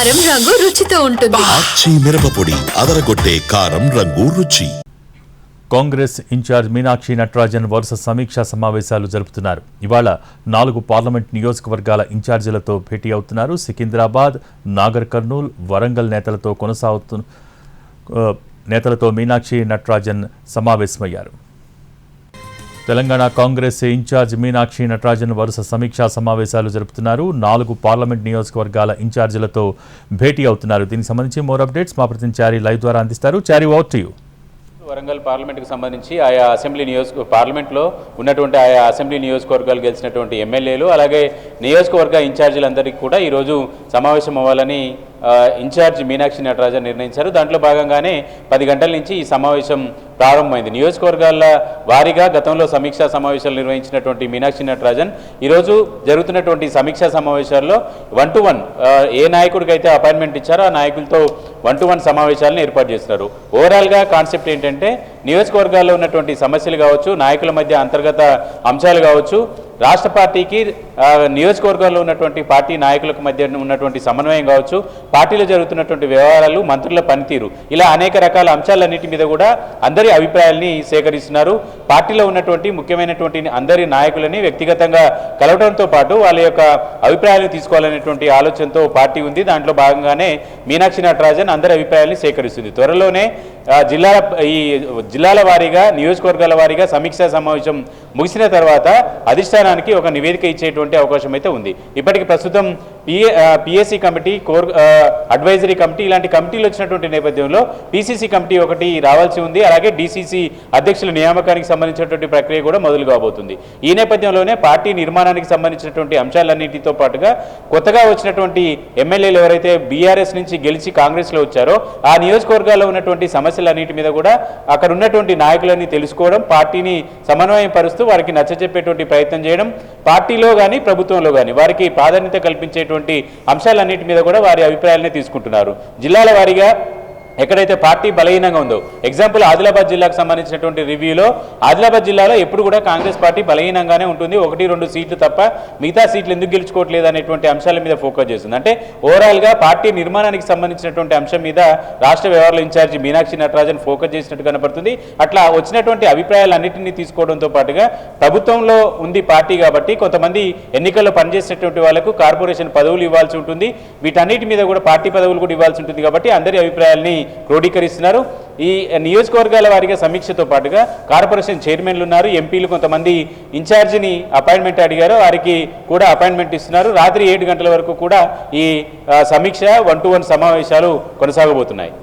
కారం రంగు రుచితో ఉంటుంది. ఆచి మిరపపొడి అదరగొట్టే కారం రంగు రుచి. కాంగ్రెస్ ఇన్ఛార్జ్ మీనాక్షి నటరాజన్ వరుస సమీక్షా సమావేశాలు జరుపుతున్నారు. ఇవాళ 4 పార్లమెంట్ నియోజకవర్గాల ఇన్ఛార్జీలతో భేటీ అవుతున్నారు. సికింద్రాబాద్, నాగర్ కర్నూల్, వరంగల్ నేతలతో మీనాక్షి నటరాజన్ సమావేశమయ్యారు. తెలంగాణ కాంగ్రెస్ ఇన్ఛార్జ్ మీనాక్షి నటరాజన్ వరుస సమీక్షా సమావేశాలు జరుపుతున్నారు. 4 పార్లమెంట్ నియోజకవర్గాల ఇన్ఛార్జీలతో భేటీ అవుతున్నారు. దీనికి సంబంధించి మోర్ అప్డేట్స్ మా ప్రతినిధి చారి లైవ్ ద్వారా అందిస్తారు. చారి, ఓవర్ టు యు. వరంగల్ పార్లమెంట్కి సంబంధించి ఆయా పార్లమెంట్లో ఉన్నటువంటి ఆయా అసెంబ్లీ నియోజకవర్గాలు గెలిచినటువంటి ఎమ్మెల్యేలు అలాగే నియోజకవర్గ ఇన్ఛార్జీలందరికీ కూడా ఈరోజు సమావేశం అవ్వాలని ఇన్ఛార్జ్ మీనాక్షి నటరాజన్ నిర్ణయించారు. దాంట్లో భాగంగానే 10 గంటల నుంచి ఈ సమావేశం ప్రారంభమైంది. నియోజకవర్గాల వారీగా గతంలో సమీక్షా సమావేశాలు నిర్వహించినటువంటి మీనాక్షి నటరాజన్ ఈరోజు జరుగుతున్నటువంటి సమీక్షా సమావేశాల్లో 1-to-1 ఏ నాయకుడికి అయితే అపాయింట్మెంట్ ఇచ్చారో ఆ నాయకులతో 1-to-1 సమావేశాలను ఏర్పాటు చేస్తున్నారు. ఓవరాల్గా కాన్సెప్ట్ ఏంటంటే నియోజకవర్గాల్లో ఉన్నటువంటి సమస్యలు కావచ్చు, నాయకుల మధ్య అంతర్గత అంశాలు కావచ్చు, రాష్ట్ర పార్టీకి నియోజకవర్గాల్లో ఉన్నటువంటి పార్టీ నాయకులకు మధ్య ఉన్నటువంటి సమన్వయం కావచ్చు, పార్టీలో జరుగుతున్నటువంటి వ్యవహారాలు, మంత్రుల పనితీరు, ఇలా అనేక రకాల అంశాలన్నిటి మీద కూడా అందరి అభిప్రాయాల్ని సేకరిస్తున్నారు. పార్టీలో ఉన్నటువంటి ముఖ్యమైనటువంటి అందరి నాయకులని వ్యక్తిగతంగా కలవడంతో పాటు వాళ్ళ యొక్క అభిప్రాయాలు తీసుకోవాలనేటువంటి ఆలోచనతో పార్టీ ఉంది. దాంట్లో భాగంగానే మీనాక్షి నటరాజన్ అందరి అభిప్రాయాల్ని సేకరిస్తుంది. త్వరలోనే జిల్లాల వారీగా, నియోజకవర్గాల వారీగా సమీక్షా సమావేశం ముగిసిన తర్వాత అధిష్టానానికి ఒక నివేదిక ఇచ్చేటువంటి అవకాశం అయితే ఉంది. ఇప్పటికి ప్రస్తుతం PSC committee, core advisory committee ఇలాంటి కమిటీలు వచ్చినటువంటి నేపథ్యంలో పిసిసి కమిటీ ఒకటి రావాల్సి ఉంది. అలాగే డిసిసి అధ్యక్షుల నియామకానికి సంబంధించినటువంటి ప్రక్రియ కూడా మొదలు కాబోతుంది. ఈ నేపథ్యంలోనే పార్టీ నిర్మాణానికి సంబంధించినటువంటి అంశాలన్నింటితో పాటుగా కొత్తగా వచ్చినటువంటి ఎమ్మెల్యేలు ఎవరైతే బీఆర్ఎస్ నుంచి గెలిచి కాంగ్రెస్లో వచ్చారో ఆ నియోజకవర్గాల్లో ఉన్నటువంటి సమస్యలన్నిటి మీద కూడా అక్కడ ఉన్నటువంటి నాయకులని తెలుసుకోవడం, పార్టీని సమన్వయం పరుస్తూ వారికి నచ్చజెప్పేటువంటి ప్రయత్నం చేయడం, పార్టీలో కానీ ప్రభుత్వంలో కానీ వారికి ప్రాధాన్యత కల్పించేటువంటి అంశాలన్నిటి మీద కూడా వారి అభిప్రాయాలనే తీసుకుంటున్నారు. జిల్లాల వారీగా ఎక్కడైతే పార్టీ బలహీనంగా ఉందో, ఎగ్జాంపుల్ ఆదిలాబాద్ జిల్లాకు సంబంధించినటువంటి రివ్యూలో ఆదిలాబాద్ జిల్లాలో ఎప్పుడు కూడా కాంగ్రెస్ పార్టీ బలహీనంగానే ఉంటుంది. 1-2 సీట్లు తప్ప మిగతా సీట్లు ఎందుకు గెలుచుకోవట్లేదు అనేటువంటి అంశాల మీద ఫోకస్ చేస్తుంది. అంటే ఓవరాల్గా పార్టీ నిర్మాణానికి సంబంధించినటువంటి అంశం మీద రాష్ట్ర వ్యవహారాల ఇన్ఛార్జి మీనాక్షి నటరాజన్ ఫోకస్ చేసినట్టు కనపడుతుంది. అట్లా వచ్చినటువంటి అభిప్రాయాలన్నింటినీ తీసుకోవడంతో పాటుగా ప్రభుత్వంలో ఉంది పార్టీ కాబట్టి కొంతమంది ఎన్నికల్లో పనిచేసినటువంటి వాళ్లకు కార్పొరేషన్ పదవులు ఇవ్వాల్సి ఉంటుంది. వీటన్నిటి మీద కూడా పార్టీ పదవులు కూడా ఇవ్వాల్సి ఉంటుంది. కాబట్టి అందరి అభిప్రాయాల్ని క్రోడీకరిస్తున్నారు. ఈ నియోజకవర్గాల వారీగా సమీక్షతో పాటుగా కార్పొరేషన్ చైర్మన్లు ఉన్నారు, ఎంపీలు కొంతమంది ఇన్ఛార్జిని అపాయింట్మెంట్ అడిగారు, వారికి కూడా అపాయింట్మెంట్ ఇస్తున్నారు. రాత్రి 7 గంటల వరకు కూడా ఈ సమీక్ష 1-to-1 సమావేశాలు కొనసాగబోతున్నాయి.